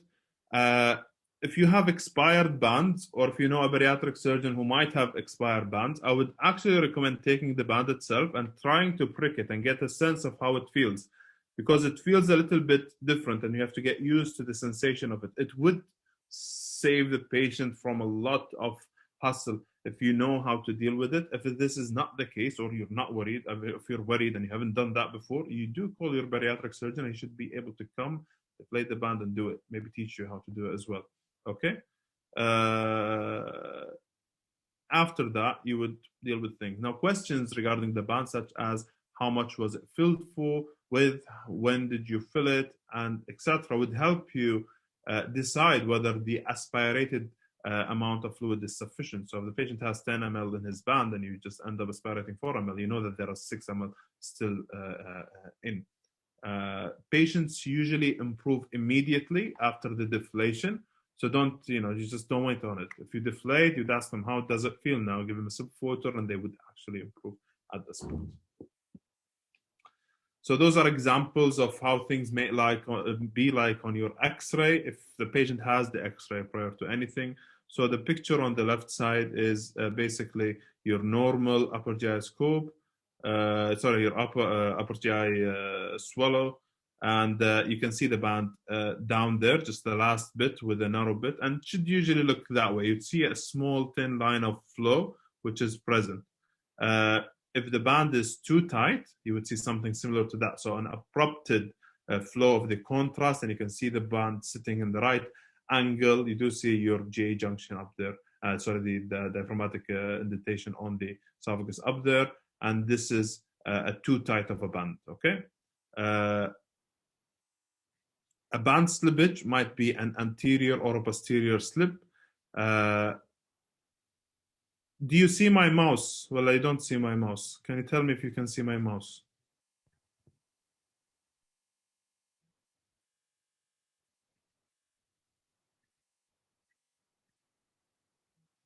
If you have expired bands, or if you know a bariatric surgeon who might have expired bands, I would actually recommend taking the band itself and trying to prick it and get a sense of how it feels, because it feels a little bit different and you have to get used to the sensation of it. It would save the patient from a lot of hassle if you know how to deal with it. If this is not the case, or you're not worried, if you're worried and you haven't done that before, you do call your bariatric surgeon. He should be able to come, deflate the band and do it. Maybe teach you how to do it as well. Okay? After that, you would deal with things. Now, questions regarding the band, such as how much was it filled with, when did you fill it, and etc., would help you decide whether the aspirated amount of fluid is sufficient. So if the patient has 10 ml in his band and you just end up aspirating 4 ml, you know that there are 6 ml still in. Patients usually improve immediately after the deflation. So you just don't wait on it. If you deflate, you'd ask them, how does it feel now? Give them a sip of water and they would actually improve at this point. So those are examples of how things may be like on your X-ray if the patient has the X-ray prior to anything. So the picture on the left side is basically your normal upper GI scope, your upper GI swallow, and you can see the band down there, just the last bit with a narrow bit, and it should usually look that way. You'd see a small thin line of flow, which is present. If the band is too tight, you would see something similar to that. So an abrupted flow of the contrast, and you can see the band sitting in the right angle. You do see your GA junction up there. The diaphragmatic indentation on the esophagus up there. And this is a too tight of a band, okay? A band slippage might be an anterior or a posterior slip. Do you see my mouse? Well, I don't see my mouse. Can you tell me if you can see my mouse?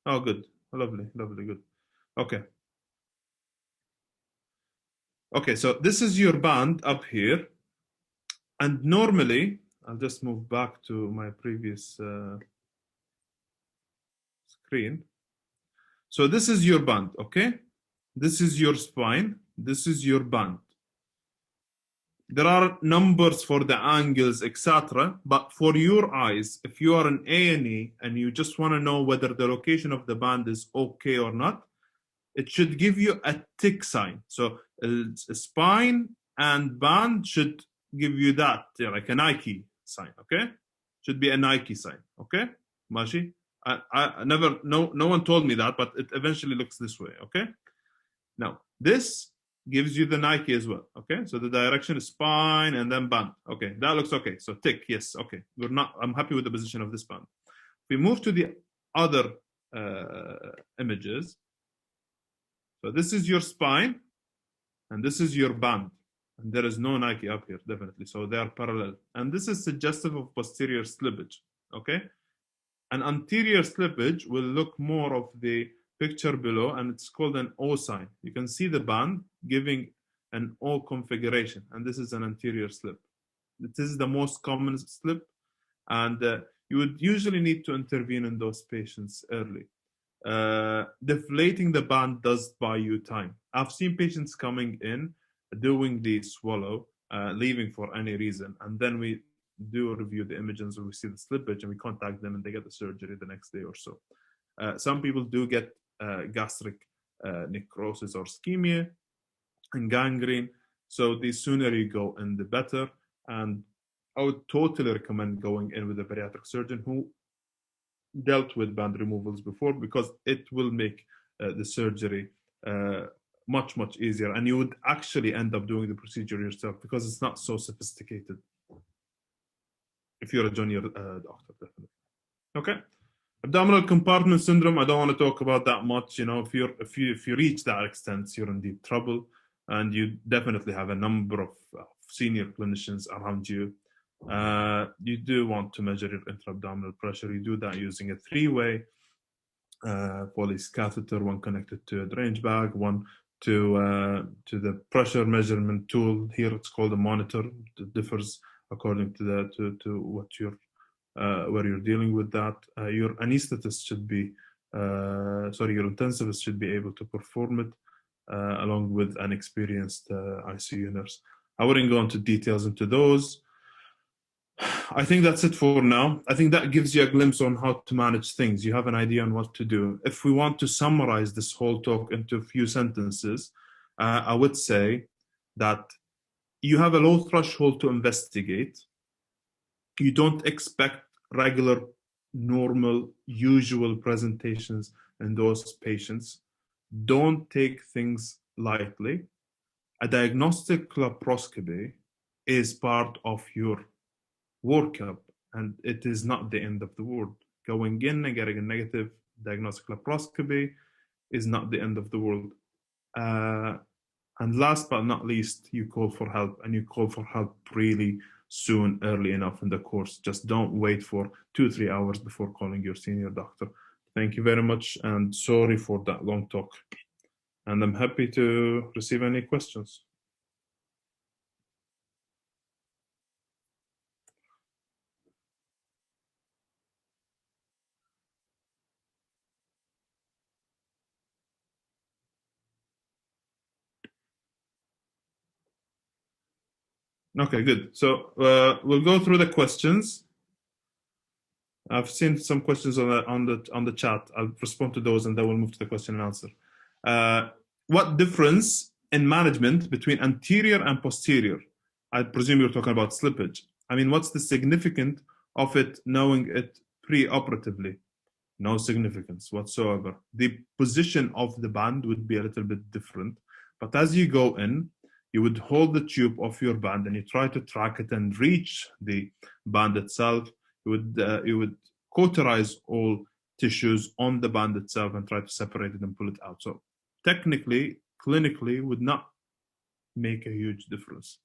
Oh, good. Lovely, lovely, good. Okay. Okay, so this is your band up here. And normally, I'll just move back to my previous screen. So this is your band, okay? This is your spine. This is your band. There are numbers for the angles, etc. But for your eyes, if you are an A&E and you just want to know whether the location of the band is okay or not, it should give you a tick sign. So a spine and band should give you that, like a Nike sign, okay? Should be a Nike sign, okay? Mashi? I never, no one told me that, but it eventually looks this way, okay? Now, this gives you the Nike as well, okay? So the direction is spine and then band. Okay, that looks okay. So tick, yes, okay. I'm happy with the position of this band. If we move to the other images, so this is your spine and this is your band. And there is no Nike up here, definitely. So they are parallel. And this is suggestive of posterior slippage, okay? An anterior slippage will look more of the picture below, and it's called an O sign. You can see the band giving an O configuration, and this is an anterior slip. This is the most common slip, and you would usually need to intervene in those patients early. Deflating the band does buy you time. I've seen patients coming in, doing the swallow, leaving for any reason, and then we do review the images and we see the slippage and we contact them and they get the surgery the next day or so. Some people do get gastric necrosis or ischemia and gangrene. So the sooner you go in, the better. And I would totally recommend going in with a bariatric surgeon who dealt with band removals before, because it will make the surgery much, much easier. And you would actually end up doing the procedure yourself because it's not so sophisticated. If you're a junior doctor, definitely. Okay. Abdominal compartment syndrome, I don't want to talk about that much. You know, if you reach that extent, you're in deep trouble, and you definitely have a number of senior clinicians around you. You do want to measure your intra-abdominal pressure. You do that using a three-way Foley's catheter, one connected to a drainage bag, one to the pressure measurement tool. Here it's called a monitor. It differs according to what you're where you're dealing with that. Your anesthetist should be, your intensivist should be able to perform it along with an experienced ICU nurse. I wouldn't go into details into those. I think that's it for now. I think that gives you a glimpse on how to manage things. You have an idea on what to do. If we want to summarize this whole talk into a few sentences, I would say that you have a low threshold to investigate. You don't expect regular, normal, usual presentations in those patients. Don't take things lightly. A diagnostic laparoscopy is part of your workup, and it is not the end of the world. Going in and getting a negative diagnostic laparoscopy is not the end of the world. And last but not least, you call for help, and you call for help really soon, early enough in the course. Just don't wait for 2-3 hours before calling your senior doctor. Thank you very much, and sorry for that long talk. And I'm happy to receive any questions. Okay, good. So we'll go through the questions. I've seen some questions on the chat. I'll respond to those, and then we'll move to the question and answer. What difference in management between anterior and posterior? I presume you're talking about slippage. I mean, what's the significance of it, knowing it pre-operatively? No significance whatsoever. The position of the band would be a little bit different, but as you go in, you would hold the tube of your band and you try to track it and reach the band itself. You would cauterize all tissues on the band itself and try to separate it and pull it out. So technically, clinically, would not make a huge difference.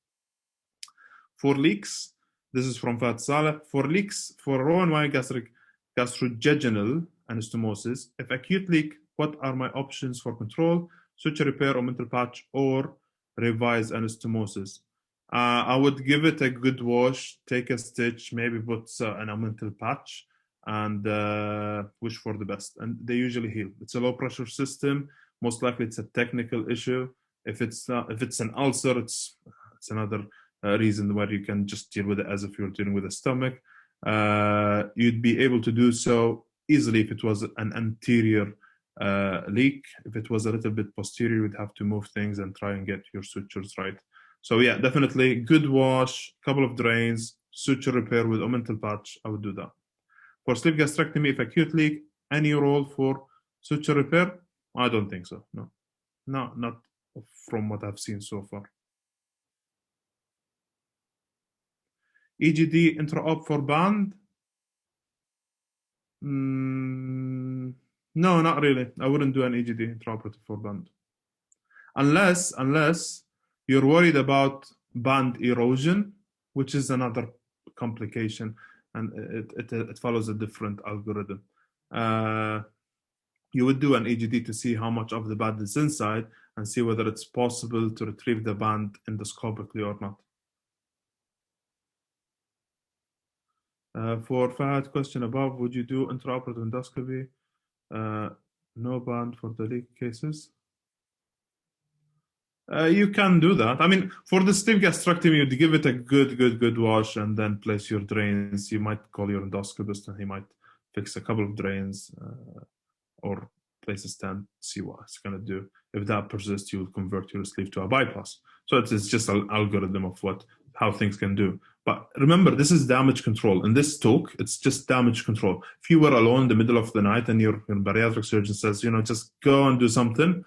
For leaks, this is from Fat Saleh. For leaks, for Rowan-Y gastric gastrojejunnal anastomosis. If acute leak, what are my options for control? Suture repair, omental patch, or revise anastomosis? I would give it a good wash, take a stitch, maybe put an omental patch, and wish for the best. And they usually heal. It's a low pressure system. Most likely it's a technical issue. If it's an ulcer, it's another reason where you can just deal with it as if you're dealing with a stomach. You'd be able to do so easily if it was an anterior leak. If it was a little bit posterior, you'd have to move things and try and get your sutures right. So yeah, definitely good wash, couple of drains, suture repair with omental patch. I would do that. For sleeve gastrectomy, if acute leak, any role for suture repair? I don't think so. No, not from what I've seen so far. EGD intra-op for band? No, not really. I wouldn't do an EGD intraoperative for band. Unless you're worried about band erosion, which is another complication, and it follows a different algorithm. You would do an EGD to see how much of the band is inside and see whether it's possible to retrieve the band endoscopically or not. For Fahad question above, would you do intraoperative endoscopy? No band for the leak cases? You can do that. I mean, for the sleeve gastrectomy, you'd give it a good wash and then place your drains. You might call your endoscopist and he might fix a couple of drains or place a stent, see what it's going to do. If that persists, you will convert your sleeve to a bypass. So it's just an algorithm of how things can do. But remember, this is damage control. In this talk, it's just damage control. If you were alone in the middle of the night and your bariatric surgeon says, just go and do something,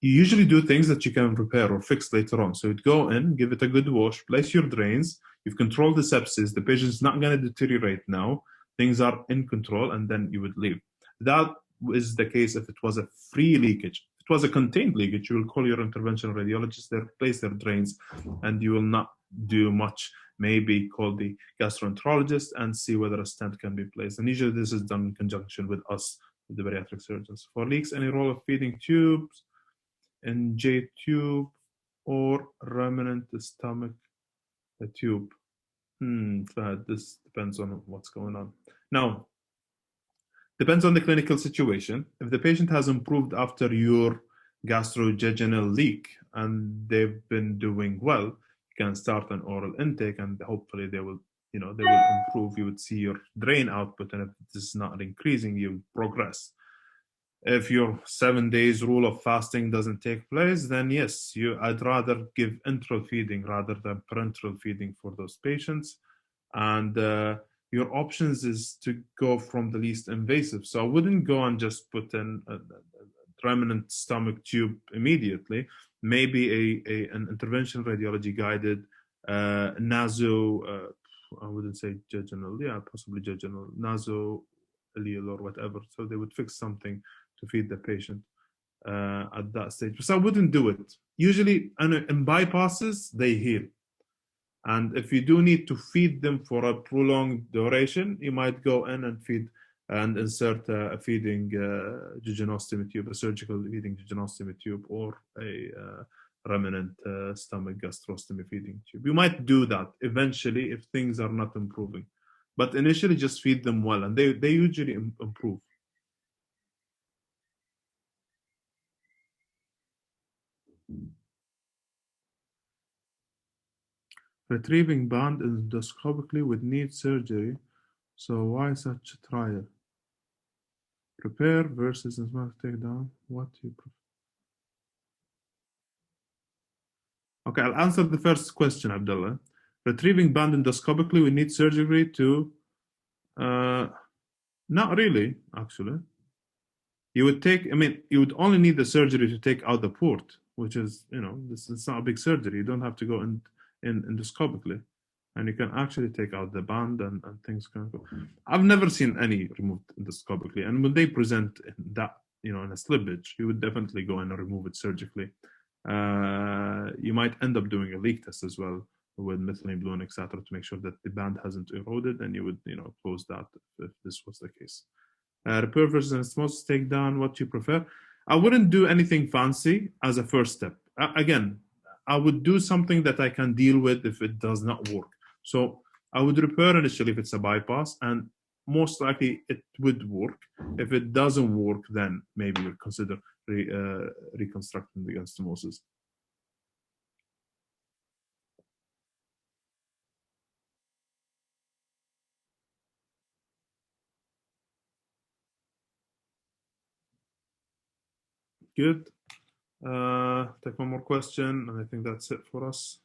you usually do things that you can repair or fix later on. So you'd go in, give it a good wash, place your drains, you've controlled the sepsis, the patient's not going to deteriorate now, things are in control, and then you would leave. That is the case if it was a free leakage. If it was a contained leakage, you will call your interventional radiologist, they'll place their drains, and you will not do much. Maybe call the gastroenterologist and see whether a stent can be placed. And usually this is done in conjunction with us, the bariatric surgeons. For leaks, any role of feeding tubes, NJ tube, or remnant stomach tube? This depends on what's going on. Now, depends on the clinical situation. If the patient has improved after your gastrojejunal leak and they've been doing well, you can start an oral intake and hopefully they will improve. You would see your drain output, and if this is not increasing, you progress. If your 7 days rule of fasting doesn't take place, then yes, I'd rather give enteral feeding rather than parenteral feeding for those patients. And your options is to go from the least invasive. So I wouldn't go and just put in a remnant stomach tube immediately. Maybe an interventional radiology guided I wouldn't say jejunal, possibly jejunal, nasoileal or whatever. So they would fix something to feed the patient at that stage. So I wouldn't do it. Usually in bypasses, they heal. And if you do need to feed them for a prolonged duration, you might go in and feed and insert a feeding jejunostomy tube, a surgical feeding jejunostomy tube, or a remnant stomach gastrostomy feeding tube. You might do that eventually if things are not improving. But initially, just feed them well, and they usually improve. Retrieving band endoscopically would need surgery, so why such a trial? Repair versus enzymatic takedown. What do you prefer? Okay, I'll answer the first question, Abdullah. Retrieving band endoscopically, we need surgery to. Not really, actually. You would only need the surgery to take out the port, which is, this is not a big surgery. You don't have to go in endoscopically, and you can actually take out the band and things can go. I've never seen any removed endoscopically, and when they present that, in a slippage, you would definitely go in and remove it surgically. You might end up doing a leak test as well with methylene blue and etc. to make sure that the band hasn't eroded, and you would, close that if this was the case. Repair versus anastomosis, take down, what you prefer. I wouldn't do anything fancy as a first step. Again, I would do something that I can deal with if it does not work. So I would repair initially if it's a bypass, and most likely it would work. If it doesn't work, then maybe you'll consider reconstructing the anastomosis. Good. Take one more question, and I think that's it for us.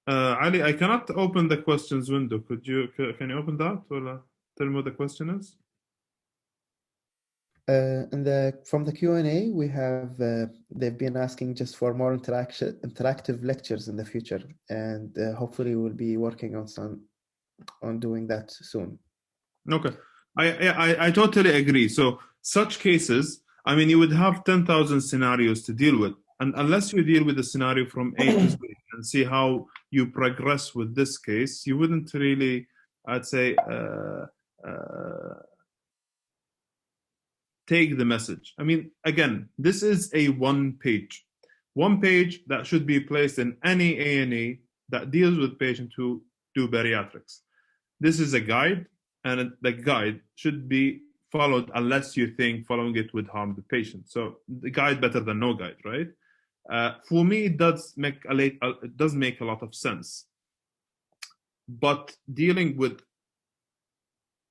Ali, I cannot open the questions window. Can you open that or tell me what the question is? From the Q&A, we have they've been asking just for more interactive lectures in the future, and hopefully we'll be working on doing that soon. Okay, I totally agree. So such cases, I mean, you would have 10,000 scenarios to deal with, and unless you deal with the scenario from A to Z and see how you progress with this case, you wouldn't really, I'd say, take the message. I mean, again, this is a one page that should be placed in any A&E that deals with patients who do bariatrics. This is a guide, and the guide should be followed unless you think following it would harm the patient. So the guide better than no guide, right? For me, it does make a lot of sense. But dealing with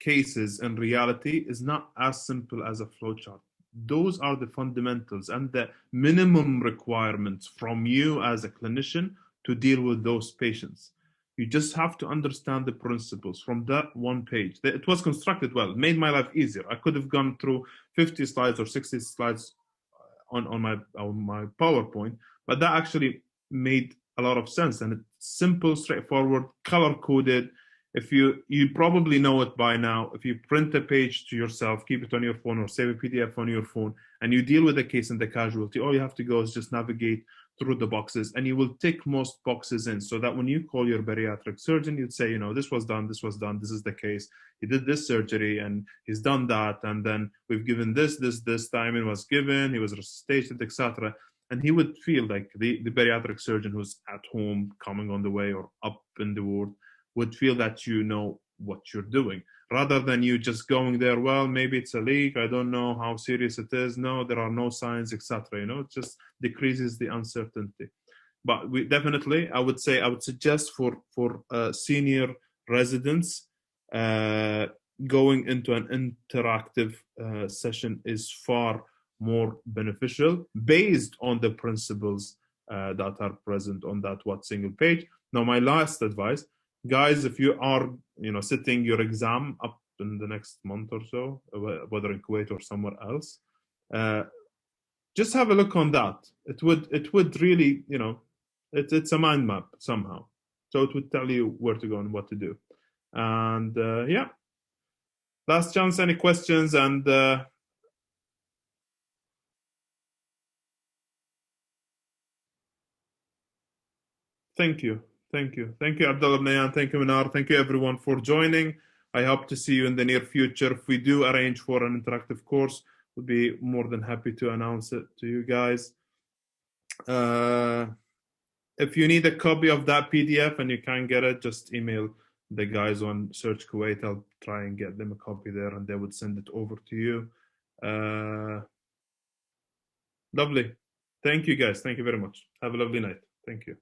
cases in reality is not as simple as a flowchart. Those are the fundamentals and the minimum requirements from you as a clinician to deal with those patients. You just have to understand the principles from that one page. It was constructed well, made my life easier. I could have gone through 50 slides or 60 slides on my PowerPoint, but that actually made a lot of sense, and it's simple, straightforward, color-coded. If you probably know it by now, if you print a page to yourself, keep it on your phone or save a PDF on your phone, and you deal with the case and the casualty, all you have to go is just navigate through the boxes, and you will tick most boxes in, so that when you call your bariatric surgeon, you'd say, this was done, this is the case, he did this surgery, and he's done that, and then we've given this timing was given, he was resuscitated, etc. And he would feel like the bariatric surgeon who's at home, coming on the way, or up in the ward, would feel that you know what you're doing, rather than you just going there, well, maybe it's a leak, I don't know how serious it is, no, there are no signs, etc. It just decreases the uncertainty. But we definitely, I would suggest for senior residents, going into an interactive session is far more beneficial based on the principles that are present on that single page. Now, my last advice, guys, if you are sitting your exam up in the next month or so, whether in Kuwait or somewhere else, just have a look on that. It would really, it's a mind map somehow, so it would tell you where to go and what to do. And yeah, last chance, any questions? And thank you, Abdullah Bnayan, thank you, Minar, thank you everyone for joining. I hope to see you in the near future. If we do arrange for an interactive course, we'll be more than happy to announce it to you guys. If you need a copy of that PDF and you can't get it, just email the guys on Search Kuwait. I'll try and get them a copy there, and they would send it over to you. Lovely. Thank you, guys. Thank you very much. Have a lovely night. Thank you.